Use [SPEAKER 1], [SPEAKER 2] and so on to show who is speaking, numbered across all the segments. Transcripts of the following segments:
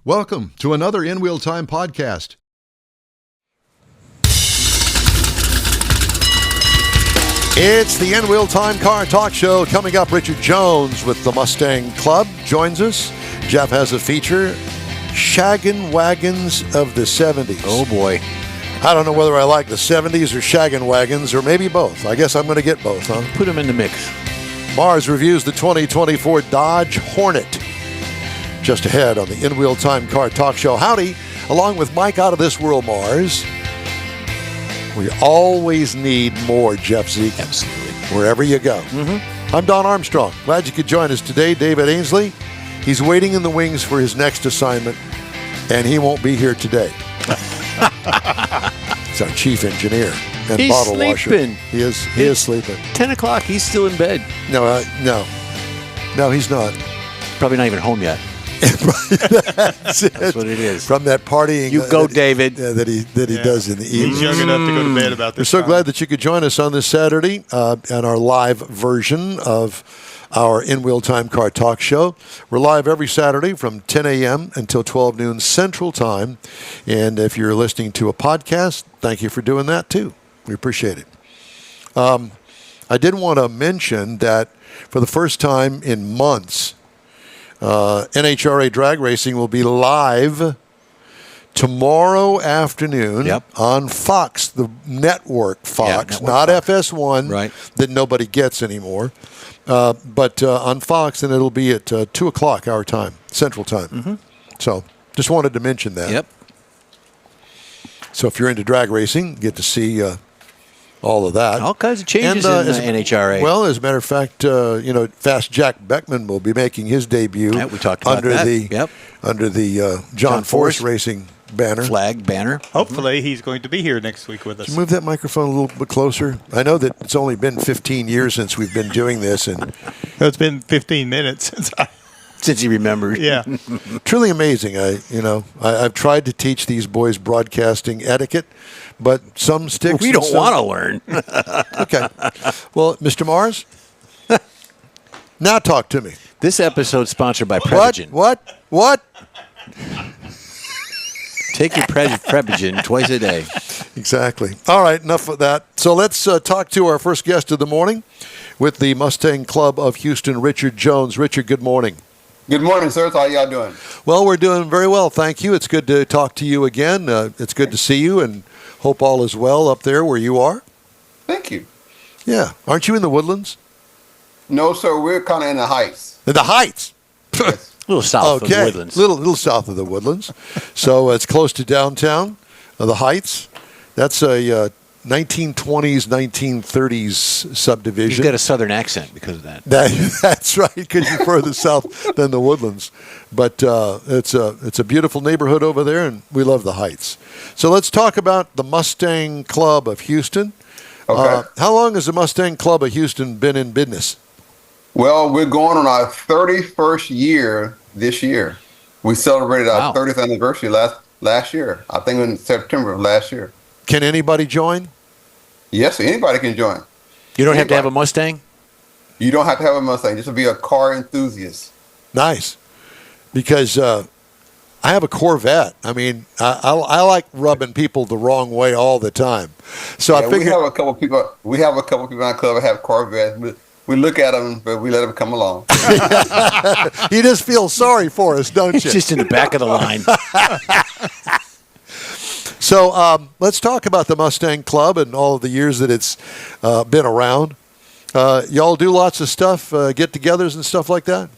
[SPEAKER 1] Welcome to another In Wheel Time podcast. It's the In Wheel Time Car Talk Show. Coming up, Richard Jones with the Mustang Club joins us. Jeff has a feature, Shaggin Wagons of the 70s.
[SPEAKER 2] Oh, boy.
[SPEAKER 1] I don't know whether I like the 70s or Shaggin Wagons, or maybe both. I guess I'm going to get both, huh?
[SPEAKER 2] Put them in the mix.
[SPEAKER 1] Mars reviews the 2024 Dodge Hornet. Just ahead on the In Wheel Time Car Talk Show. Howdy, along with Mike Out of This World, Mars. We always need more, Jeff Zeke.
[SPEAKER 2] Absolutely.
[SPEAKER 1] Wherever you go. Mm-hmm. I'm Don Armstrong. Glad you could join us today. David Ainsley, he's waiting in the wings for his next assignment, and he won't be here today. He's our chief engineer and
[SPEAKER 2] he's
[SPEAKER 1] bottle
[SPEAKER 2] sleeping.
[SPEAKER 1] washer. He is sleeping.
[SPEAKER 2] 10 o'clock, he's still in bed.
[SPEAKER 1] No, he's not.
[SPEAKER 2] Probably not even home yet.
[SPEAKER 1] That's
[SPEAKER 2] what it is.
[SPEAKER 1] From that partying,
[SPEAKER 2] You go, David.
[SPEAKER 1] that he does in the evening.
[SPEAKER 3] He's young enough to go to bed about this.
[SPEAKER 1] We're so
[SPEAKER 3] time.
[SPEAKER 1] glad that you could join us on this Saturday and our live version of our In Wheel Time Car Talk Show. We're live every Saturday from 10 a.m. until 12 noon Central Time. And if you're listening to a podcast, thank you for doing that too. We appreciate it. I did want to mention that for the first time in months, NHRA Drag Racing will be live tomorrow afternoon on Fox, the network Fox, not Fox. FS1
[SPEAKER 2] right.
[SPEAKER 1] that nobody gets anymore, but on Fox, and it'll be at 2 o'clock our time, Central Time. Mm-hmm. So just wanted to mention that.
[SPEAKER 2] Yep.
[SPEAKER 1] So if you're into drag racing, you get to see all of that.
[SPEAKER 2] All kinds of changes in NHRA.
[SPEAKER 1] Well, as a matter of fact, Fast Jack Beckman will be making his debut
[SPEAKER 2] we talked about
[SPEAKER 1] under the John Force Racing banner.
[SPEAKER 2] Flag banner.
[SPEAKER 3] Hopefully, he's going to be here next week with us.
[SPEAKER 1] Move that microphone a little bit closer. I know that it's only been 15 years since we've been doing this, and
[SPEAKER 3] It's been 15 minutes
[SPEAKER 2] since he remembers.
[SPEAKER 3] Yeah.
[SPEAKER 1] Truly amazing. I've tried to teach these boys broadcasting etiquette, but some sticks.
[SPEAKER 2] We don't want to learn.
[SPEAKER 1] Okay. Well, Mr. Mars, now talk to me.
[SPEAKER 2] This episode sponsored by Prevagen.
[SPEAKER 1] What?
[SPEAKER 2] Take your Prevagen twice a day.
[SPEAKER 1] Exactly. All right, enough of that. So let's talk to our first guest of the morning with the Mustang Club of Houston, Richard Jones. Richard, good morning.
[SPEAKER 4] Good morning, sir. How y'all doing?
[SPEAKER 1] Well, we're doing very well, thank you. It's good to talk to you again. It's good to see you, and hope all is well up there where you are.
[SPEAKER 4] Thank you.
[SPEAKER 1] Yeah. Aren't you in the Woodlands?
[SPEAKER 4] No, sir. We're kind of in the Heights.
[SPEAKER 1] In the Heights?
[SPEAKER 4] Yes.
[SPEAKER 2] A little south of the Woodlands.
[SPEAKER 1] Little south of the Woodlands. So it's close to downtown, the Heights. That's a 1920s, 1930s subdivision.
[SPEAKER 2] You've got a southern accent because of that.
[SPEAKER 1] That's right, because you're further south than the Woodlands. But it's a beautiful neighborhood over there, and we love the Heights. So let's talk about the Mustang Club of Houston.
[SPEAKER 4] Okay.
[SPEAKER 1] How long has the Mustang Club of Houston been in business?
[SPEAKER 4] Well, we're going on our 31st year this year. We celebrated our 30th anniversary last year. I think in September of last year.
[SPEAKER 1] Can anybody join?
[SPEAKER 4] Yes, anybody can join.
[SPEAKER 2] You don't have to have a Mustang?
[SPEAKER 4] You don't have to have a Mustang. Just to be a car enthusiast.
[SPEAKER 1] Nice. Because I have a Corvette. I mean, I like rubbing people the wrong way all the time. So I figured
[SPEAKER 4] we have a couple people. We have a couple people in our club that have Corvettes. We look at them, but we let them come along.
[SPEAKER 1] You just feel sorry for us, don't you?
[SPEAKER 2] It's just in the back of the line.
[SPEAKER 1] So let's talk about the Mustang Club and all of the years that it's been around. Y'all do lots of stuff, get-togethers and stuff like that?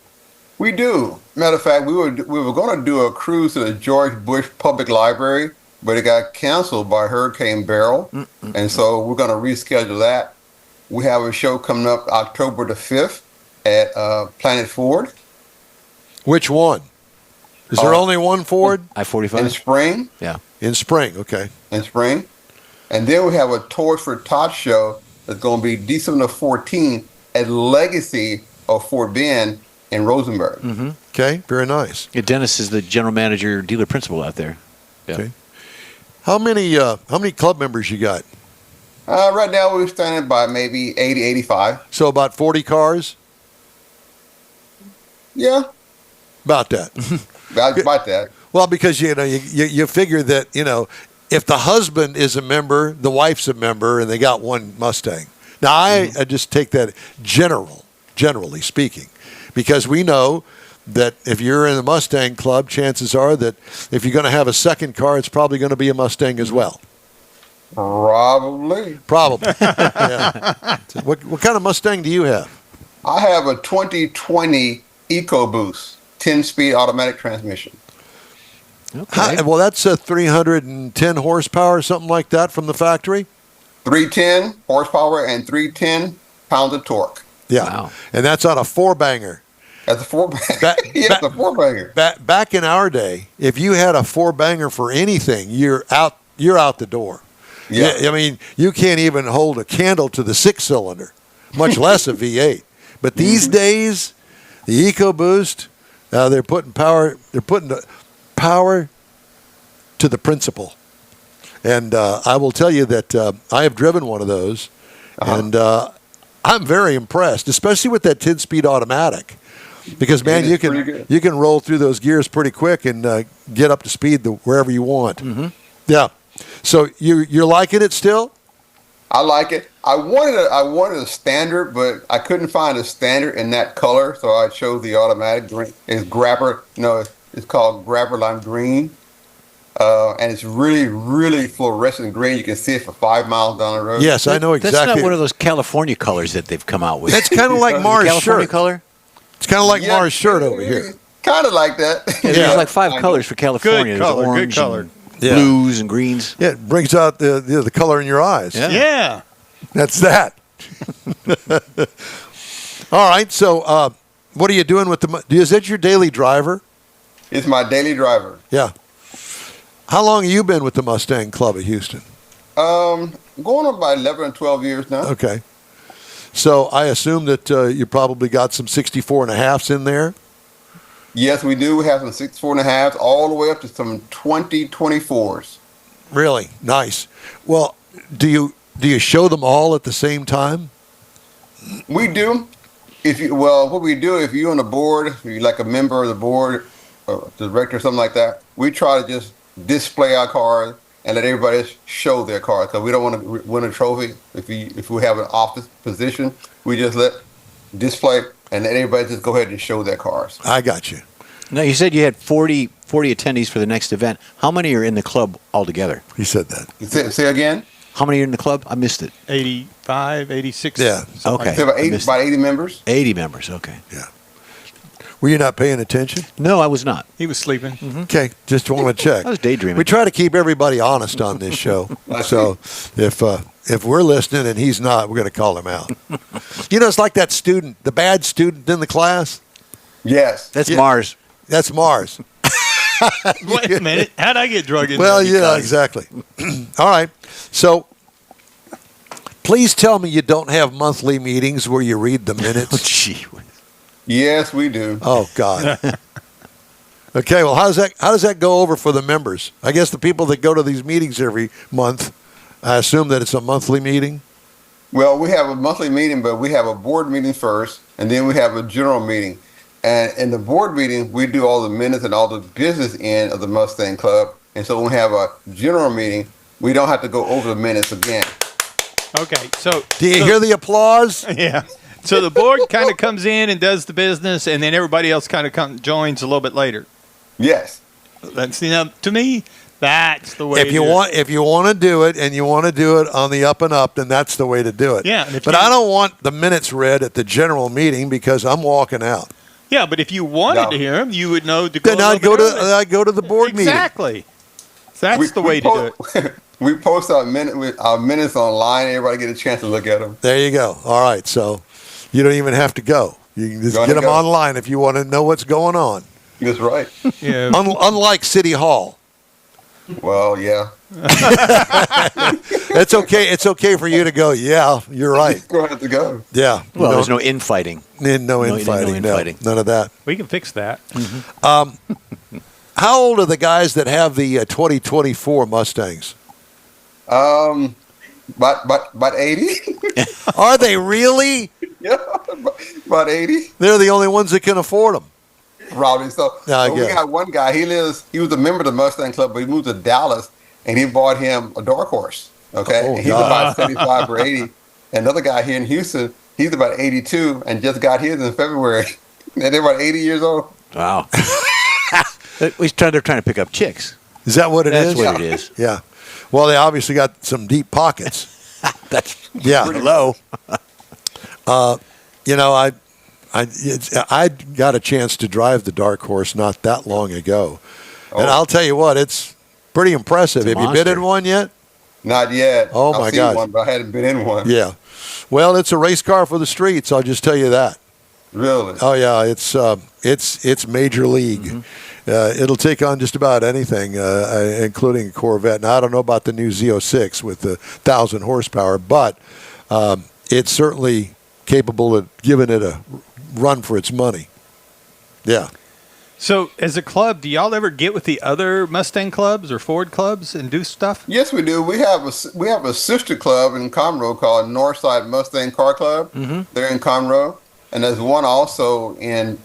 [SPEAKER 4] We do. Matter of fact, we were going to do a cruise to the George Bush Public Library, but it got canceled by Hurricane Beryl, and so we're going to reschedule that. We have a show coming up October the 5th at Planet Ford.
[SPEAKER 1] Which one? Is there only one Ford?
[SPEAKER 2] I-45?
[SPEAKER 4] In spring.
[SPEAKER 2] Yeah.
[SPEAKER 1] In spring, okay.
[SPEAKER 4] In spring. And then we have a Tours for Tots show that's going to be December 14th at Legacy of Fort Bend in Rosenberg.
[SPEAKER 2] Mm-hmm.
[SPEAKER 1] Okay, very nice.
[SPEAKER 2] Yeah, Dennis is the general manager, dealer principal out there. Yeah.
[SPEAKER 1] Okay. How many club members you got?
[SPEAKER 4] Right now we're standing by maybe 80, 85.
[SPEAKER 1] So about 40 cars?
[SPEAKER 4] Yeah.
[SPEAKER 1] About that.
[SPEAKER 4] About that.
[SPEAKER 1] Well, because you figure that if the husband is a member, the wife's a member, and they got one Mustang. Now I just take that generally speaking, because we know that if you're in the Mustang Club, chances are that if you're going to have a second car, it's probably going to be a Mustang as well.
[SPEAKER 4] Probably.
[SPEAKER 1] Yeah. So what kind of Mustang do you have?
[SPEAKER 4] I have a 2020 EcoBoost 10-speed automatic transmission.
[SPEAKER 2] Okay.
[SPEAKER 1] Well, that's a 310 horsepower or something like that from the factory.
[SPEAKER 4] 310 horsepower and 310 pounds of torque.
[SPEAKER 1] Yeah,
[SPEAKER 2] Wow.
[SPEAKER 1] And that's on a four-banger.
[SPEAKER 4] That's a four-banger.
[SPEAKER 1] Ba-
[SPEAKER 4] That's a four-banger.
[SPEAKER 1] Back in our day, if you had a four-banger for anything, you're out the door.
[SPEAKER 4] Yeah.
[SPEAKER 1] I mean, you can't even hold a candle to the six-cylinder, much less a V8. But these days, the EcoBoost, they're putting power. They're putting the power to the principle. And I will tell you that I have driven one of those, and I'm very impressed, especially with that 10-speed automatic. Because man,
[SPEAKER 4] It is pretty good.
[SPEAKER 1] you can roll through those gears pretty quick and get up to speed wherever you want.
[SPEAKER 2] Mm-hmm.
[SPEAKER 1] Yeah. So you're liking it still?
[SPEAKER 4] I like it. I wanted a standard, but I couldn't find a standard in that color, so I chose the automatic green. It's grabber. It's called grabber lime green, and it's really, really fluorescent green. You can see it for 5 miles down the road.
[SPEAKER 1] Yes, I know exactly.
[SPEAKER 2] That's not one of those California colors that they've come out with.
[SPEAKER 1] That's kind of like Mars
[SPEAKER 2] California
[SPEAKER 1] shirt.
[SPEAKER 2] color?
[SPEAKER 1] It's kind of like Mars shirt over here.
[SPEAKER 4] Kind of like that.
[SPEAKER 2] Yeah, there's like 5 colors for California.
[SPEAKER 3] Good color,
[SPEAKER 2] There's
[SPEAKER 3] good
[SPEAKER 2] orange
[SPEAKER 3] color.
[SPEAKER 2] and
[SPEAKER 1] Yeah.
[SPEAKER 2] blues and greens.
[SPEAKER 1] Yeah, it brings out the color in your eyes.
[SPEAKER 2] Yeah.
[SPEAKER 3] Yeah.
[SPEAKER 1] That's that. All right. So, what are you doing with is that your daily driver?
[SPEAKER 4] It's my daily driver.
[SPEAKER 1] Yeah. How long have you been with the Mustang Club of Houston?
[SPEAKER 4] Going on about 11 or 12 years now.
[SPEAKER 1] Okay. So I assume that you probably got some 64.5s in there.
[SPEAKER 4] Yes, we do. We have some 64.5s all the way up to some 2024s.
[SPEAKER 1] Really nice. Well, do you show them all at the same time?
[SPEAKER 4] We do. What we do, if you're on the board, if you're like a member of the board, or director or something like that, we try to just display our cars and let everybody else show their cars, because we don't want to win a trophy. If we have an office position, we just let display and let everybody just go ahead and show their cars.
[SPEAKER 1] I got you.
[SPEAKER 2] Now, you said you had 40 attendees for the next event. How many are in the club altogether?
[SPEAKER 1] He said that.
[SPEAKER 4] Say again?
[SPEAKER 2] How many are in the club? I missed it.
[SPEAKER 3] 85, 86.
[SPEAKER 1] Yeah.
[SPEAKER 3] something
[SPEAKER 2] Okay.
[SPEAKER 3] like
[SPEAKER 4] Say
[SPEAKER 3] that.
[SPEAKER 4] about 80 members.
[SPEAKER 2] 80 members. Okay.
[SPEAKER 1] Yeah. Were you not paying attention?
[SPEAKER 2] No, I was not.
[SPEAKER 3] He was sleeping.
[SPEAKER 1] Okay, just want to check.
[SPEAKER 2] I was daydreaming.
[SPEAKER 1] We try to keep everybody honest on this show. So if we're listening and he's not, we're going to call him out. It's like that student, the bad student in the class.
[SPEAKER 4] Yes.
[SPEAKER 2] That's
[SPEAKER 1] Yeah.
[SPEAKER 2] Mars.
[SPEAKER 1] That's Mars.
[SPEAKER 3] Wait a minute. How'd I get drug into
[SPEAKER 1] Well,
[SPEAKER 3] that?
[SPEAKER 1] yeah, exactly. All right. So please tell me you don't have monthly meetings where you read the
[SPEAKER 2] Oh,
[SPEAKER 1] minutes.
[SPEAKER 2] gee.
[SPEAKER 4] Yes, we do.
[SPEAKER 1] Oh, God. Okay, well, how does that go over for the members? I guess the people that go to these meetings every month, I assume that it's a monthly meeting.
[SPEAKER 4] Well, we have a monthly meeting, but we have a board meeting first, and then we have a general meeting. And in the board meeting, we do all the minutes and all the business end of the Mustang Club. And so when we have a general meeting, we don't have to go over the minutes again.
[SPEAKER 3] Okay, so
[SPEAKER 1] Do you hear the applause?
[SPEAKER 3] yeah. So the board kind of comes in and does the business, and then everybody else kind of joins a little bit later.
[SPEAKER 4] Yes.
[SPEAKER 3] That's to me, that's the way.
[SPEAKER 1] If you want to do it and you want to do it on the up and up, then that's the way to do it.
[SPEAKER 3] Yeah, and if
[SPEAKER 1] but
[SPEAKER 3] you-
[SPEAKER 1] I don't want the minutes read at the general meeting because I'm walking out.
[SPEAKER 3] Yeah, but if you wanted
[SPEAKER 4] No.
[SPEAKER 3] to hear them, you would know to go.
[SPEAKER 1] Then
[SPEAKER 3] a
[SPEAKER 1] I'd
[SPEAKER 3] little
[SPEAKER 1] go
[SPEAKER 3] bit
[SPEAKER 1] to
[SPEAKER 3] early.
[SPEAKER 1] I'd go to the board meeting.
[SPEAKER 3] Exactly. That's the way to do it.
[SPEAKER 4] We post our minutes online. Everybody get a chance to look at them.
[SPEAKER 1] There you go. All right, so you don't even have to go. You can just
[SPEAKER 4] Gotta
[SPEAKER 1] get them
[SPEAKER 4] go.
[SPEAKER 1] online if you want to know what's going on.
[SPEAKER 4] That's right.
[SPEAKER 3] Yeah.
[SPEAKER 1] Unlike City Hall,
[SPEAKER 4] Well, yeah.
[SPEAKER 1] it's okay. It's okay for you to go. Yeah, you're right.
[SPEAKER 4] Go ahead to go.
[SPEAKER 1] Yeah.
[SPEAKER 2] Well, there's no infighting.
[SPEAKER 1] no infighting. No,
[SPEAKER 2] infighting.
[SPEAKER 1] none of that.
[SPEAKER 3] We can fix that.
[SPEAKER 1] How old are the guys that have the 2024 Mustangs?
[SPEAKER 4] About 80.
[SPEAKER 1] Are they really?
[SPEAKER 4] Yeah, about 80.
[SPEAKER 1] They're the only ones that can afford them.
[SPEAKER 4] rowdy. So,
[SPEAKER 1] I
[SPEAKER 4] we
[SPEAKER 1] guess.
[SPEAKER 4] got one guy. He was a member of the Mustang Club, but he moved to Dallas, and he bought him a dark horse. Okay,
[SPEAKER 1] Oh,
[SPEAKER 4] and he's about 75 or 80. Another guy here in Houston, he's about 82 and just got his in February. And they're about 80 years old.
[SPEAKER 2] Wow. They're trying to pick up chicks.
[SPEAKER 1] Is that what it is?
[SPEAKER 2] That's what it is.
[SPEAKER 1] Yeah. Well, they obviously got some deep pockets.
[SPEAKER 2] That's
[SPEAKER 1] Yeah.
[SPEAKER 2] low.
[SPEAKER 1] I got a chance to drive the Dark Horse not that long ago, and
[SPEAKER 4] Oh.
[SPEAKER 1] I'll tell you what, it's pretty impressive.
[SPEAKER 2] It's a
[SPEAKER 1] Have you been in
[SPEAKER 2] monster.
[SPEAKER 1] one yet?
[SPEAKER 4] Not yet.
[SPEAKER 1] Oh,
[SPEAKER 4] I've
[SPEAKER 1] my
[SPEAKER 4] seen
[SPEAKER 1] gosh.
[SPEAKER 4] one, but I hadn't been in one.
[SPEAKER 1] Yeah. Well, it's a race car for the streets. I'll just tell you that.
[SPEAKER 4] Really?
[SPEAKER 1] Oh yeah, it's major league.
[SPEAKER 2] Mm-hmm.
[SPEAKER 1] It'll take on just about anything, including a Corvette. Now I don't know about the new Z06 with the 1,000 horsepower, but it's certainly capable of giving it a run for its money. Yeah.
[SPEAKER 3] So, as a club, do y'all ever get with the other Mustang clubs or Ford clubs and do stuff?
[SPEAKER 4] Yes, we do. We have a sister club in Conroe called Northside Mustang Car Club. They're in Conroe, and there's one also in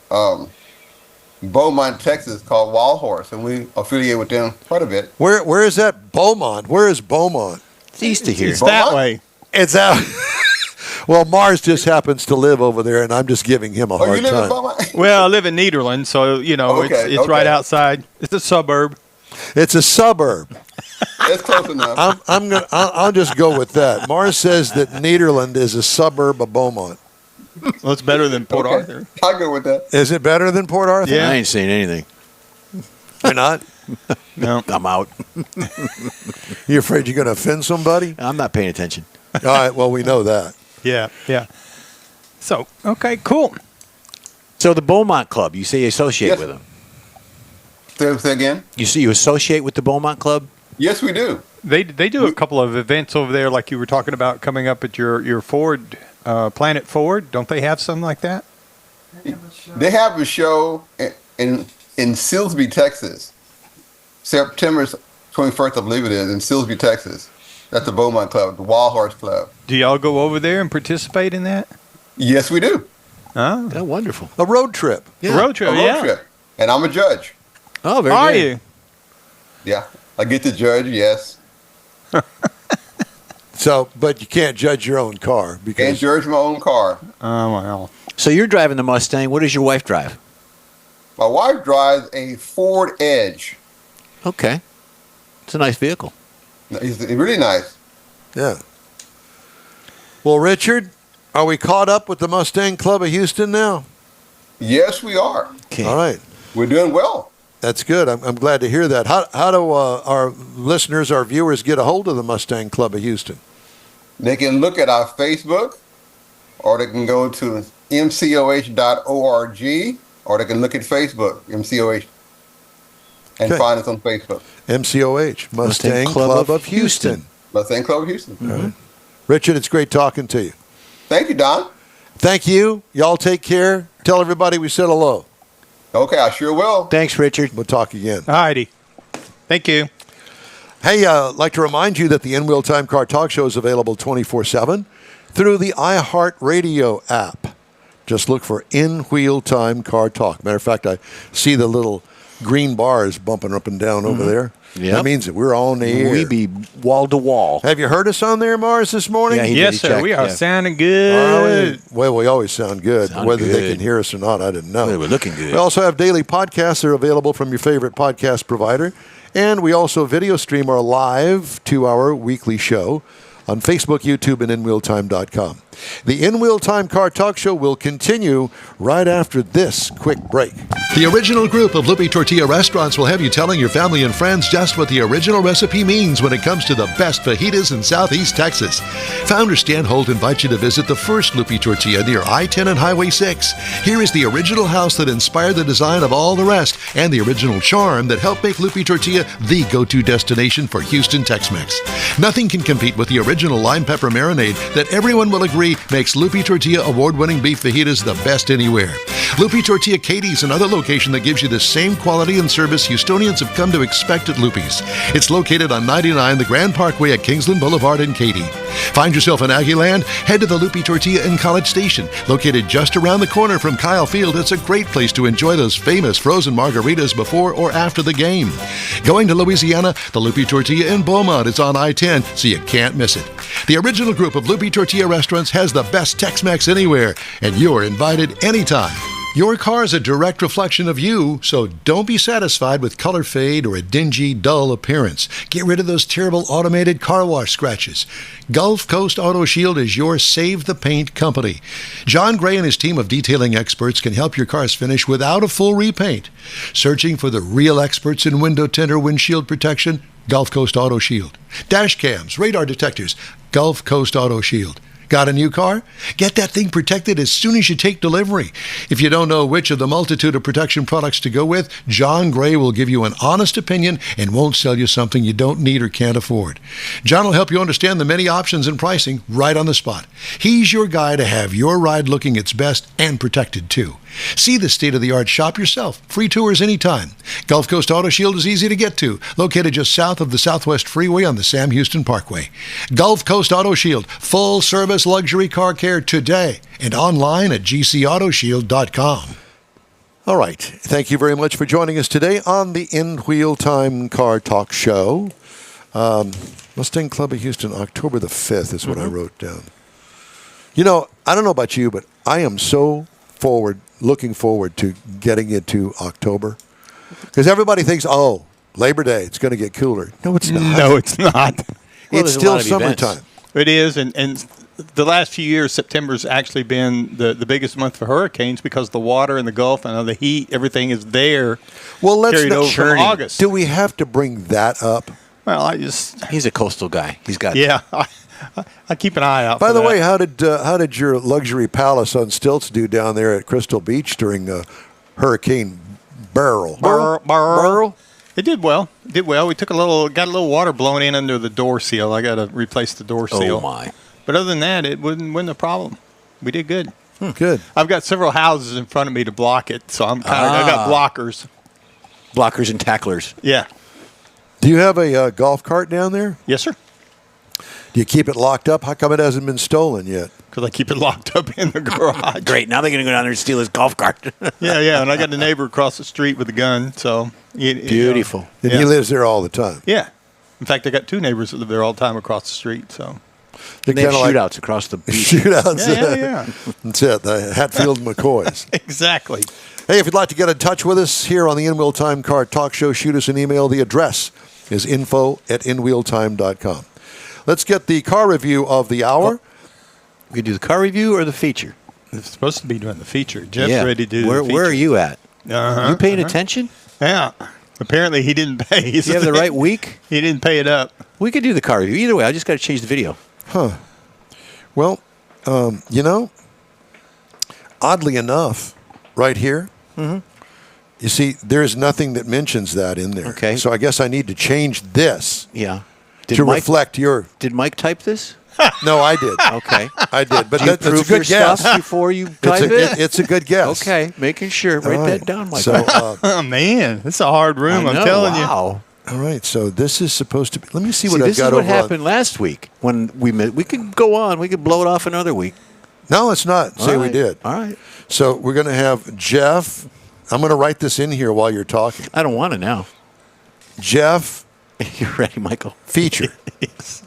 [SPEAKER 4] Beaumont, Texas, called Wild Horse, and we affiliate with them quite a bit.
[SPEAKER 1] Where is that Beaumont? Where is Beaumont?
[SPEAKER 2] It's east of here.
[SPEAKER 3] It's that
[SPEAKER 4] Beaumont?
[SPEAKER 3] way.
[SPEAKER 1] It's out. Well, Mars just happens to live over there, and I'm just giving him a
[SPEAKER 4] Oh,
[SPEAKER 1] hard
[SPEAKER 4] you live in
[SPEAKER 1] time.
[SPEAKER 4] Beaumont?
[SPEAKER 3] Well, I live in Nederland, so
[SPEAKER 4] Okay,
[SPEAKER 3] it's right
[SPEAKER 4] okay.
[SPEAKER 3] outside. It's a suburb.
[SPEAKER 1] It's a suburb.
[SPEAKER 4] That's close enough.
[SPEAKER 1] I'll just go with that. Mars says that Nederland is a suburb of Beaumont.
[SPEAKER 3] Well, it's better than Port
[SPEAKER 4] Okay.
[SPEAKER 3] Arthur.
[SPEAKER 4] I'll go with that.
[SPEAKER 1] Is it better than Port Arthur?
[SPEAKER 3] Yeah.
[SPEAKER 2] I ain't seen anything.
[SPEAKER 1] You're not?
[SPEAKER 3] No.
[SPEAKER 2] I'm out.
[SPEAKER 1] You afraid you're going to offend somebody?
[SPEAKER 2] I'm not paying attention.
[SPEAKER 1] All right, well, we know that.
[SPEAKER 3] Yeah. So, okay, cool.
[SPEAKER 2] So the Beaumont Club, you say you associate
[SPEAKER 4] Yes.
[SPEAKER 2] with them.
[SPEAKER 4] Say again?
[SPEAKER 2] You say you associate with the Beaumont Club?
[SPEAKER 4] Yes, we do.
[SPEAKER 3] They do a couple of events over there, like you were talking about coming up at your Ford, Planet Ford. Don't they have something like that?
[SPEAKER 4] They have a show in Silsbee, Texas. September 21st, I believe it is, in Silsbee, Texas. That's the Beaumont Club, the Wild Horse Club.
[SPEAKER 3] Do y'all go over there and participate in that?
[SPEAKER 4] Yes, we do.
[SPEAKER 3] Oh,
[SPEAKER 2] Oh, wonderful.
[SPEAKER 1] A road trip.
[SPEAKER 2] Yeah.
[SPEAKER 3] road trip.
[SPEAKER 4] A road
[SPEAKER 3] Yeah.
[SPEAKER 4] trip. And I'm a judge.
[SPEAKER 2] Oh, very
[SPEAKER 3] Are
[SPEAKER 2] good.
[SPEAKER 3] you?
[SPEAKER 4] Yeah. I get to judge, yes.
[SPEAKER 1] So, but you can't judge your own car
[SPEAKER 4] And
[SPEAKER 1] because
[SPEAKER 4] judge my own car.
[SPEAKER 3] Oh well.
[SPEAKER 2] So you're driving the Mustang. What does your wife drive?
[SPEAKER 4] My wife drives a Ford Edge.
[SPEAKER 2] Okay. It's a nice vehicle.
[SPEAKER 4] It's really nice.
[SPEAKER 1] yeah. Well, Richard, are we caught up with the Mustang Club of Houston now?
[SPEAKER 4] Yes, we are.
[SPEAKER 2] Okay.
[SPEAKER 1] All right.
[SPEAKER 4] We're doing well.
[SPEAKER 1] That's good. I'm glad to hear that. How do our listeners, our viewers, get a hold of the Mustang Club of Houston?
[SPEAKER 4] They can look at our Facebook, or they can go to mcoh.org, or they can look at Facebook, MCOH, and
[SPEAKER 1] Okay.
[SPEAKER 4] find us on Facebook.
[SPEAKER 1] MCOH, Mustang Club of Houston.
[SPEAKER 4] Mustang Club of Houston.
[SPEAKER 1] All right. Richard, it's great talking to you.
[SPEAKER 4] Thank you, Don.
[SPEAKER 1] Thank you. Y'all take care. Tell everybody we said hello.
[SPEAKER 4] Okay, I sure will.
[SPEAKER 2] Thanks, Richard.
[SPEAKER 1] We'll talk again.
[SPEAKER 3] All righty. Thank you.
[SPEAKER 1] Hey, I'd like to remind you that the In Wheel Time Car Talk Show is available 24/7 through the iHeartRadio app. Just look for In Wheel Time Car Talk. Matter of fact, I see the little green bars bumping up and down over there.
[SPEAKER 2] Yep.
[SPEAKER 1] That means that we're on the air.
[SPEAKER 2] We be wall to wall.
[SPEAKER 1] Have you heard us on there, Mars, this morning?
[SPEAKER 2] Yeah, he
[SPEAKER 3] Yes,
[SPEAKER 2] did.
[SPEAKER 3] sir.
[SPEAKER 2] Checked,
[SPEAKER 3] We are
[SPEAKER 2] yeah.
[SPEAKER 3] sounding
[SPEAKER 1] Oh,
[SPEAKER 3] good.
[SPEAKER 1] well, we always sound good.
[SPEAKER 2] Sound
[SPEAKER 1] Whether they
[SPEAKER 2] good.
[SPEAKER 1] can hear us or not, I didn't know.
[SPEAKER 2] Well, we're looking good.
[SPEAKER 1] We also have daily podcasts that are available from your favorite podcast provider. And we also video stream our live 2-hour weekly show on Facebook, YouTube, and InWheelTime.com. The In Wheel Time Car Talk Show will continue right after this quick break.
[SPEAKER 5] The original group of Lupe Tortilla restaurants will have you telling your family and friends just what the original recipe means when it comes to the best fajitas in Southeast Texas. Founder Stan Holt invites you to visit the first Lupe Tortilla near I-10 and Highway 6. Here is the original house that inspired the design of all the rest and the original charm that helped make Lupe Tortilla the go-to destination for Houston Tex-Mex. Nothing can compete with the original original lime pepper marinade that everyone will agree makes Lupe Tortilla award-winning beef fajitas the best anywhere. Lupe Tortilla Katy is another location that gives you the same quality and service Houstonians have come to expect at Lupe's. It's located on 99 the Grand Parkway at Kingsland Boulevard in Katy. Find yourself in Aggieland? Head to the Lupe Tortilla in College Station. Located just around the corner from Kyle Field, it's a great place to enjoy those famous frozen margaritas before or after the game. Going to Louisiana, the Lupe Tortilla in Beaumont is on I-10, so you can't miss it. The original group of Lupe Tortilla restaurants has the best Tex-Mex anywhere, and you're invited anytime. Your car is a direct reflection of you, so don't be satisfied with color fade or a dingy, dull appearance. Get rid of those terrible automated car wash scratches. Gulf Coast Auto Shield is your Save the Paint company. John Gray and his team of detailing experts can help your cars finish without a full repaint. Searching for the real experts in window tint or windshield protection? Gulf Coast Auto Shield. Dash cams, radar detectors? Gulf Coast Auto Shield. Got a new car? Get that thing protected as soon as you take delivery. If you don't know which of the multitude of protection products to go with, John Gray will give you an honest opinion and won't sell you something you don't need or can't afford. John will help you understand the many options and pricing right on the spot. He's your guy to have your ride looking its best and protected too. See the state-of-the-art shop yourself. Free tours anytime. Gulf Coast Auto Shield is easy to get to, located just south of the Southwest Freeway on the Sam Houston Parkway. Gulf Coast Auto Shield, full-service luxury car care today, and online at gcautoshield.com.
[SPEAKER 1] All right. Thank you very much for joining us today on the In Wheel Time Car Talk Show. Mustang Club of Houston, October the 5th is what I wrote down. You know, I don't know about you, but I am so looking forward to getting into October. Because everybody thinks, oh, Labor Day, it's going to get cooler. No, it's not.
[SPEAKER 3] No, it's not.
[SPEAKER 2] Well,
[SPEAKER 1] It's
[SPEAKER 2] there's a
[SPEAKER 1] still
[SPEAKER 2] lot of events.
[SPEAKER 1] summertime.
[SPEAKER 3] It is, and the last few years, September's actually been the biggest month for hurricanes because the water in the Gulf and the heat, everything is there.
[SPEAKER 1] Well, let's
[SPEAKER 3] carried
[SPEAKER 1] not
[SPEAKER 3] over from August.
[SPEAKER 1] Do we have to bring that up?
[SPEAKER 3] Well,
[SPEAKER 2] He's a coastal guy. He's got
[SPEAKER 3] yeah, I keep an eye out.
[SPEAKER 1] By
[SPEAKER 3] for
[SPEAKER 1] the
[SPEAKER 3] that.
[SPEAKER 1] way, how did your luxury palace on stilts do down there at Crystal Beach during Hurricane Beryl?
[SPEAKER 2] Burl.
[SPEAKER 3] It did well. It did well. We got a little water blowing in under the door seal. I got to replace the door seal.
[SPEAKER 2] Oh my!
[SPEAKER 3] But other than that, it wasn't a problem. We did good.
[SPEAKER 1] Good.
[SPEAKER 3] I've got several houses in front of me to block it, so I got blockers.
[SPEAKER 2] Blockers and tacklers.
[SPEAKER 3] Yeah.
[SPEAKER 1] Do you have a golf cart down there?
[SPEAKER 3] Yes, sir.
[SPEAKER 1] Do you keep it locked up? How come it hasn't been stolen yet?
[SPEAKER 3] Because I keep it locked up in the garage.
[SPEAKER 2] Great. Now they're going to go down there and steal his golf cart.
[SPEAKER 3] Yeah. And I got a neighbor across the street with a gun. So
[SPEAKER 2] Beautiful.
[SPEAKER 1] And
[SPEAKER 3] Yeah.
[SPEAKER 1] he lives there all the time.
[SPEAKER 3] Yeah. In fact, I got two neighbors that live there all the time across the street. So
[SPEAKER 1] They're
[SPEAKER 2] They have
[SPEAKER 1] kinda like
[SPEAKER 2] shootouts across the beach.
[SPEAKER 1] shootouts.
[SPEAKER 3] yeah.
[SPEAKER 1] That's it. The Hatfield and McCoys.
[SPEAKER 3] Exactly.
[SPEAKER 1] Hey, if you'd like to get in touch with us here on the In Wheel Time Car Talk Show, shoot us an email. The address is info@inwheeltime.com. Let's get the car review of the hour.
[SPEAKER 2] We could do the car review or the feature.
[SPEAKER 3] It's supposed to be doing the feature. Jeff's ready to do the feature.
[SPEAKER 2] Where are you at? You paying attention?
[SPEAKER 3] Yeah. Apparently he didn't pay.
[SPEAKER 2] Do you have the right week?
[SPEAKER 3] He didn't pay it up.
[SPEAKER 2] We could do the car review. Either way, I just got to change the video.
[SPEAKER 1] Well, oddly enough, right here, you see, there's nothing that mentions that in there.
[SPEAKER 2] Okay.
[SPEAKER 1] So I guess I need to change this
[SPEAKER 2] Yeah.
[SPEAKER 1] to reflect your...
[SPEAKER 2] Did Mike type this?
[SPEAKER 1] No, I did.
[SPEAKER 2] Okay.
[SPEAKER 1] I did. But
[SPEAKER 2] Do you
[SPEAKER 1] that's a
[SPEAKER 2] proof
[SPEAKER 1] good
[SPEAKER 2] your
[SPEAKER 1] guess.
[SPEAKER 2] stuff before you type it?
[SPEAKER 1] It's a good guess.
[SPEAKER 2] Okay, making sure. Write
[SPEAKER 1] All right.
[SPEAKER 2] that down, Mike.
[SPEAKER 1] So,
[SPEAKER 3] Oh, man. It's a hard room,
[SPEAKER 2] I know,
[SPEAKER 3] I'm telling you.
[SPEAKER 2] wow.
[SPEAKER 1] all right. So this is supposed to be... Let me see
[SPEAKER 2] See,
[SPEAKER 1] what I've
[SPEAKER 2] this
[SPEAKER 1] got
[SPEAKER 2] is what
[SPEAKER 1] over on-
[SPEAKER 2] happened last week when we met. We could go on. We could blow it off another week.
[SPEAKER 1] No, it's not. Say
[SPEAKER 2] All
[SPEAKER 1] we
[SPEAKER 2] right.
[SPEAKER 1] did.
[SPEAKER 2] All right.
[SPEAKER 1] So we're going to have Jeff. I'm going to write this in here while you're talking.
[SPEAKER 2] I don't want it now.
[SPEAKER 1] Jeff
[SPEAKER 2] You ready, Michael?
[SPEAKER 1] feature.
[SPEAKER 3] Yes.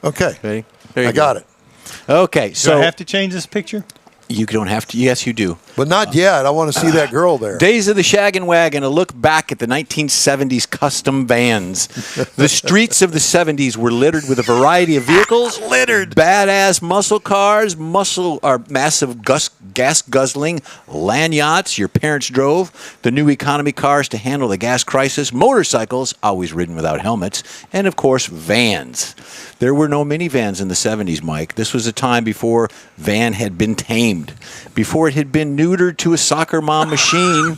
[SPEAKER 1] Okay.
[SPEAKER 2] Ready? There you
[SPEAKER 1] I got it.
[SPEAKER 2] Okay,
[SPEAKER 3] Do
[SPEAKER 2] so
[SPEAKER 3] I have to change this picture?
[SPEAKER 2] you don't have to. Yes, you do.
[SPEAKER 1] But not yet. I want to see that girl there.
[SPEAKER 2] Days of the Shaggin Wagon, a look back at the 1970s custom vans. The streets of the 70s were littered with a variety of vehicles. Littered. Badass muscle cars, massive gas-guzzling land yachts your parents drove, the new economy cars to handle the gas crisis, motorcycles, always ridden without helmets, and, of course, vans. There were no minivans in the 70s, Mike. This was a time before van had been tamed, before it had been neutered to a soccer mom machine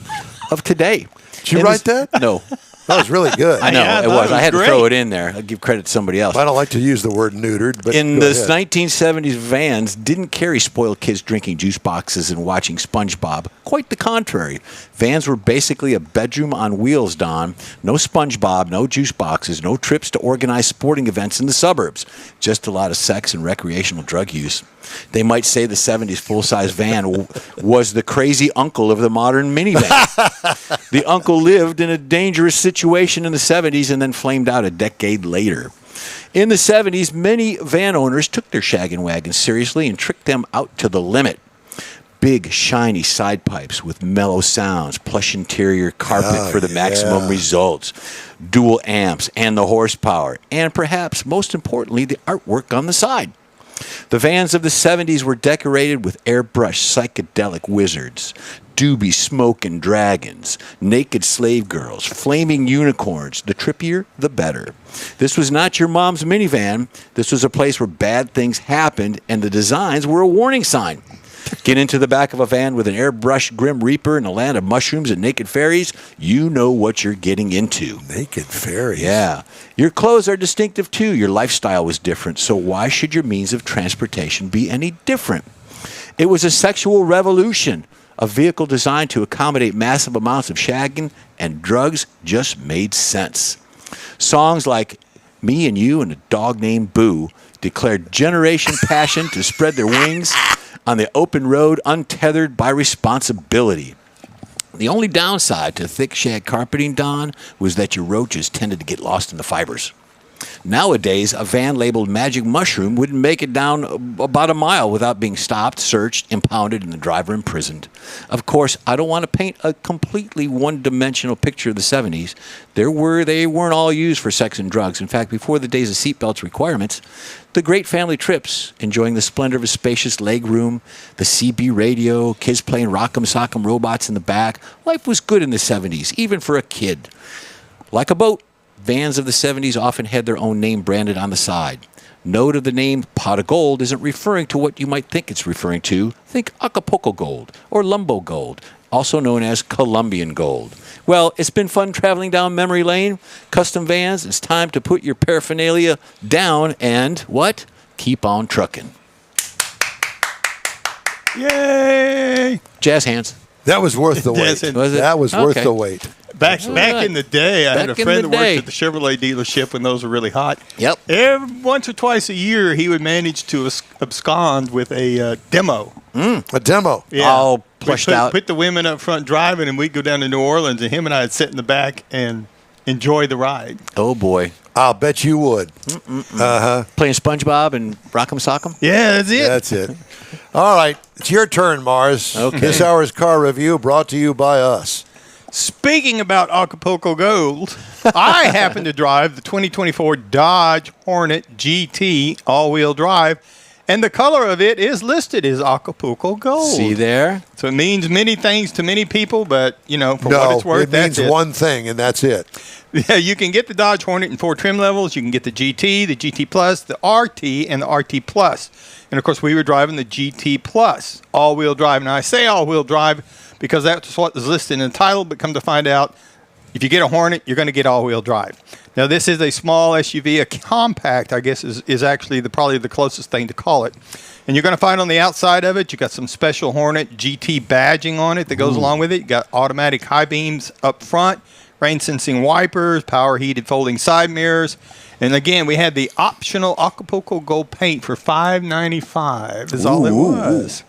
[SPEAKER 2] of today.
[SPEAKER 1] Did you write that?
[SPEAKER 2] No.
[SPEAKER 1] That was really good.
[SPEAKER 2] I know,
[SPEAKER 3] Yeah, I
[SPEAKER 2] it
[SPEAKER 3] thought
[SPEAKER 2] was.
[SPEAKER 3] it
[SPEAKER 2] I
[SPEAKER 3] was
[SPEAKER 2] had to
[SPEAKER 3] great.
[SPEAKER 2] throw it in there. I'll give credit to somebody else.
[SPEAKER 1] I don't like to use the word neutered, but
[SPEAKER 2] In
[SPEAKER 1] go
[SPEAKER 2] the
[SPEAKER 1] ahead.
[SPEAKER 2] 1970s, vans didn't carry spoiled kids drinking juice boxes and watching SpongeBob. Quite the contrary. Vans were basically a bedroom on wheels, Don. No SpongeBob, no juice boxes, no trips to organized sporting events in the suburbs. Just a lot of sex and recreational drug use. They might say the 70s full-size van was the crazy uncle of the modern minivan. The uncle lived in a dangerous situation in the 70s and then flamed out a decade later. In the 70s, many van owners took their shaggin' wagons seriously and tricked them out to the limit. Big, shiny side pipes with mellow sounds, plush interior carpet for the maximum results, dual amps and the horsepower, and perhaps most importantly, the artwork on the side. The vans of the 70s were decorated with airbrushed psychedelic wizards, doobie smoking dragons, naked slave girls, flaming unicorns. The trippier, the better. This was not your mom's minivan. This was a place where bad things happened, and the designs were a warning sign. Get into the back of a van with an airbrushed Grim Reaper in a land of mushrooms and naked fairies, you know what you're getting into.
[SPEAKER 1] Naked fairies.
[SPEAKER 2] Yeah. Your clothes are distinctive too. Your lifestyle was different. So why should your means of transportation be any different? It was a sexual revolution. A vehicle designed to accommodate massive amounts of shagging and drugs just made sense. Songs like Me and You and a Dog Named Boo declared generation passion to spread their wings on the open road, untethered by responsibility. The only downside to thick shag carpeting, Don, was that your roaches tended to get lost in the fibers. Nowadays, a van labeled Magic Mushroom wouldn't make it down about a mile without being stopped, searched, impounded, and the driver imprisoned. Of course, I don't want to paint a completely one-dimensional picture of the 70s. They weren't all used for sex and drugs. In fact, before the days of seatbelts requirements, the great family trips, enjoying the splendor of a spacious legroom, the CB radio, kids playing rock'em sock'em robots in the back, life was good in the 70s, even for a kid. Like a boat, vans of the 70s often had their own name branded on the side. Note of the name Pot of Gold isn't referring to what you might think it's referring to. Think Acapulco Gold or Lumbo Gold, also known as Colombian Gold. Well, it's been fun traveling down memory lane. Custom vans, it's time to put your paraphernalia down and, what? Keep on trucking.
[SPEAKER 3] Yay!
[SPEAKER 2] Jazz hands.
[SPEAKER 1] That was worth the
[SPEAKER 3] Yes,
[SPEAKER 1] wait.
[SPEAKER 3] it-
[SPEAKER 2] Was it?
[SPEAKER 1] That was worth
[SPEAKER 2] Okay.
[SPEAKER 1] the wait.
[SPEAKER 3] Back
[SPEAKER 2] right.
[SPEAKER 3] in the day, I had a
[SPEAKER 2] Back in
[SPEAKER 3] friend
[SPEAKER 2] the
[SPEAKER 3] that worked
[SPEAKER 2] day.
[SPEAKER 3] at the Chevrolet dealership when those were really hot.
[SPEAKER 2] Yep.
[SPEAKER 3] Once or twice a year, he would manage to abscond with a demo.
[SPEAKER 1] A demo.
[SPEAKER 2] All
[SPEAKER 3] We'd
[SPEAKER 2] plushed out.
[SPEAKER 3] Put the women up front driving, and we'd go down to New Orleans, and him and I would sit in the back and enjoy the ride.
[SPEAKER 2] Oh, boy.
[SPEAKER 1] I'll bet you would.
[SPEAKER 2] Playing SpongeBob and Rock'em Sock'em?
[SPEAKER 3] Yeah, that's it.
[SPEAKER 1] That's it. All right. It's your turn, Mars.
[SPEAKER 2] Okay.
[SPEAKER 1] This hour's car review brought to you by us.
[SPEAKER 3] Speaking about Acapulco Gold, I happen to drive the 2024 Dodge Hornet GT all-wheel drive, and the color of it is listed as Acapulco Gold.
[SPEAKER 2] See there?
[SPEAKER 3] So it means many things to many people, but, for what
[SPEAKER 1] No,
[SPEAKER 3] it's worth,
[SPEAKER 1] it means
[SPEAKER 3] that's it.
[SPEAKER 1] one thing, and that's it.
[SPEAKER 3] Yeah, you can get the Dodge Hornet in 4 trim levels. You can get the GT, the GT Plus, the RT, and the RT Plus. And, of course, we were driving the GT Plus all-wheel drive. Now, I say all-wheel drive because that's what is listed in the title, but come to find out, if you get a Hornet, you're going to get all-wheel drive. Now, this is a small SUV, a compact, I guess, is actually probably the closest thing to call it. And you're going to find on the outside of it, you got some special Hornet GT badging on it that goes along with it. You got automatic high beams up front, rain-sensing wipers, power-heated folding side mirrors. And again, we had the optional Acapulco Gold paint for $595 is all it was.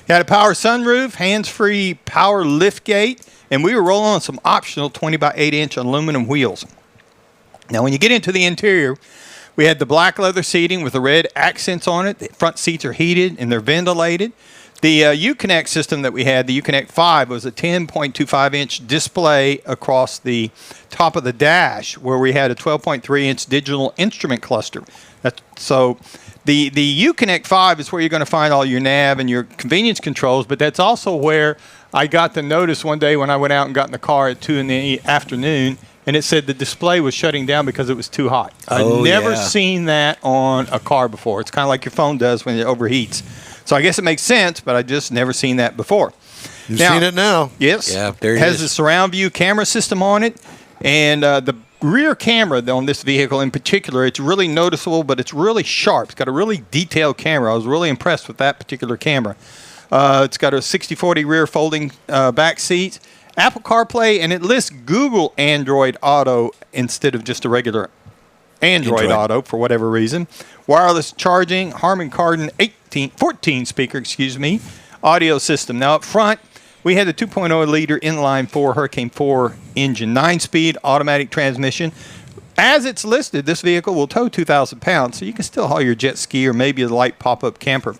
[SPEAKER 3] You had a power sunroof, hands-free power liftgate, and we were rolling on some optional 20 by 8-inch aluminum wheels. Now, when you get into the interior, we had the black leather seating with the red accents on it. The front seats are heated and they're ventilated. The Uconnect system that we had, the Uconnect 5, was a 10.25-inch display across the top of the dash where we had a 12.3-inch digital instrument cluster. So the Uconnect 5 is where you're going to find all your nav and your convenience controls, but that's also where I got the notice one day when I went out and got in the car at 2 in the afternoon, and it said the display was shutting down because it was too hot. I've never seen that on a car before. It's kind of like your phone does when it overheats. So I guess it makes sense, but I just never seen that before.
[SPEAKER 1] You've seen it now.
[SPEAKER 3] Yes.
[SPEAKER 2] Yeah, there it
[SPEAKER 3] has
[SPEAKER 2] is.
[SPEAKER 3] a surround view camera system on it. And the rear camera on this vehicle in particular, it's really noticeable, but it's really sharp. It's got a really detailed camera. I was really impressed with that particular camera. It's got a 60/40 rear folding back seats, Apple CarPlay, and it lists Google Android Auto instead of just a regular Android Auto for whatever reason. Wireless charging, Harman Kardon 14 speaker, audio system. Now up front, we had the 2.0 liter inline 4 Hurricane 4 engine, 9-speed automatic transmission. As it's listed, this vehicle will tow 2,000 pounds, so you can still haul your jet ski or maybe a light pop-up camper.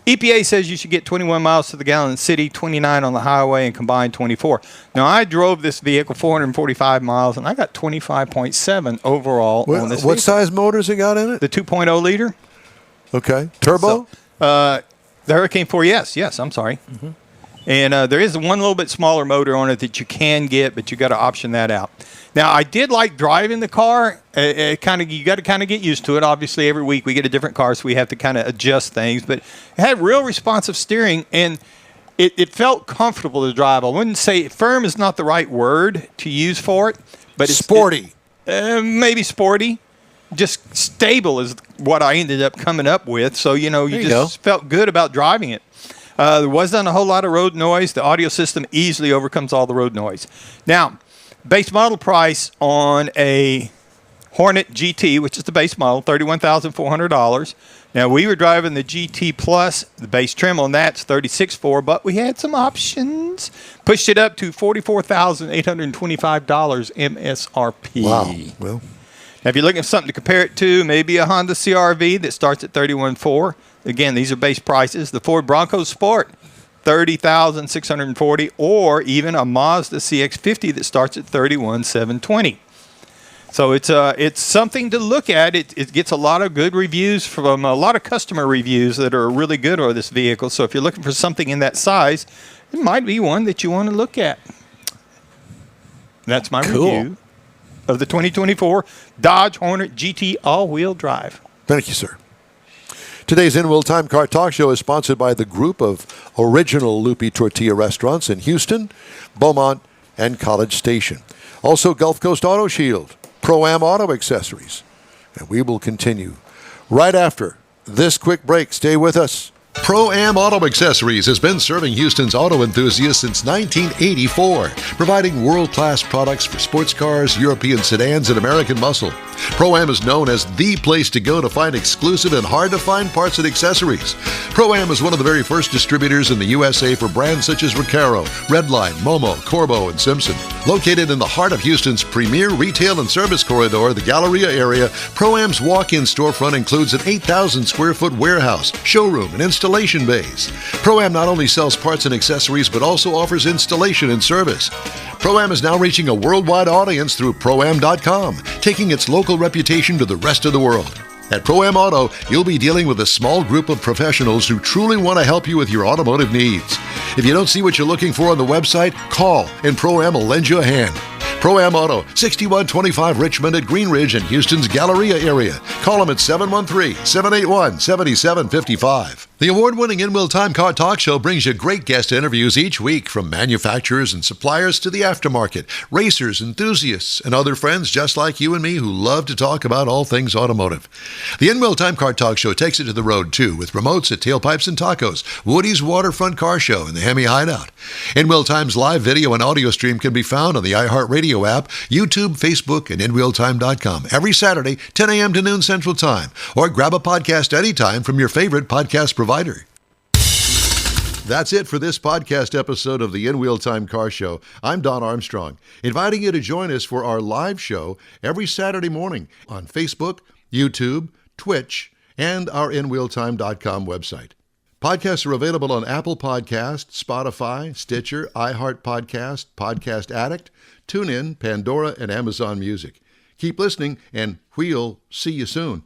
[SPEAKER 3] EPA says you should get 21 miles to the gallon in the city, 29 on the highway, and combined 24. Now, I drove this vehicle 445 miles, and I got 25.7 overall on this vehicle.
[SPEAKER 1] What size motors it got in it?
[SPEAKER 3] The 2.0 liter.
[SPEAKER 1] Okay. Turbo?
[SPEAKER 3] The Hurricane 4, yes, I'm sorry. And there is one little bit smaller motor on it that you can get, but you got to option that out. Now, I did like driving the car. You got to kind of get used to it. Obviously, every week we get a different car, so we have to kind of adjust things. But it had real responsive steering, and it felt comfortable to drive. I wouldn't say firm is not the right word to use for it, but it's
[SPEAKER 1] sporty.
[SPEAKER 3] Maybe sporty. Just stable is what I ended up coming up with. So you just felt good about driving it. There wasn't a whole lot of road noise. The audio system easily overcomes all the road noise. Now, base model price on a Hornet GT, which is the base model, $31,400. Now, we were driving the GT Plus. The base trim on that's $36,400, but we had some options. Pushed it up to $44,825 MSRP.
[SPEAKER 1] Wow. Well,
[SPEAKER 3] now, if you're looking for something to compare it to, maybe a Honda CR-V that starts at $31,400. Again, these are base prices. The Ford Bronco Sport, $30,640, or even a Mazda CX-50 that starts at $31,720. So it's something to look at. It gets a lot of good reviews from a lot of customer reviews that are really good on this vehicle. So if you're looking for something in that size, it might be one that you want to look at. That's my review of the 2024 Dodge Hornet GT all-wheel drive.
[SPEAKER 1] thank you, sir. Today's In Will Time Car Talk Show is sponsored by the group of original Lupe Tortilla restaurants in Houston, Beaumont, and College Station. Also, Gulf Coast Auto Shield, ProAm Auto Accessories. And we will continue right after this quick break. Stay with us.
[SPEAKER 5] ProAm Auto Accessories has been serving Houston's auto enthusiasts since 1984, providing world-class products for sports cars, European sedans, and American muscle. ProAm is known as the place to go to find exclusive and hard-to-find parts and accessories. ProAm is one of the very first distributors in the USA for brands such as Recaro, Redline, Momo, Corbo, and Simpson. Located in the heart of Houston's premier retail and service corridor, the Galleria area, ProAm's walk-in storefront includes an 8,000-square-foot warehouse, showroom, and installation bays. ProAm not only sells parts and accessories, but also offers installation and service. ProAm is now reaching a worldwide audience through ProAm.com, taking its local reputation to the rest of the world. At ProAm Auto, you'll be dealing with a small group of professionals who truly want to help you with your automotive needs. If you don't see what you're looking for on the website, call and ProAm will lend you a hand. ProAm Auto, 6125 Richmond at Green Ridge in Houston's Galleria area. Call them at 713-781-7755. The award-winning In Will Time Car Talk Show brings you great guest interviews each week from manufacturers and suppliers to the aftermarket, racers, enthusiasts, and other friends just like you and me who love to talk about all things automotive. The In Will Time Car Talk Show takes it to the road, too, with remotes at Tailpipes and Tacos, Woody's Waterfront Car Show, and the Hemi Hideout. In Will Time's live video and audio stream can be found on the iHeartRadio app, YouTube, Facebook, and InWheelTime.com every Saturday, 10 a.m. to noon Central Time, or grab a podcast anytime from your favorite podcast provider. That's it for this podcast episode of the In Wheel Time Car Show. I'm Don Armstrong, inviting you to join us for our live show every Saturday morning on Facebook, YouTube, Twitch, and our InWheelTime.com website. Podcasts are available on Apple Podcasts, Spotify, Stitcher, iHeart Podcast, Podcast Addict, TuneIn, Pandora, and Amazon Music. Keep listening, and we'll see you soon.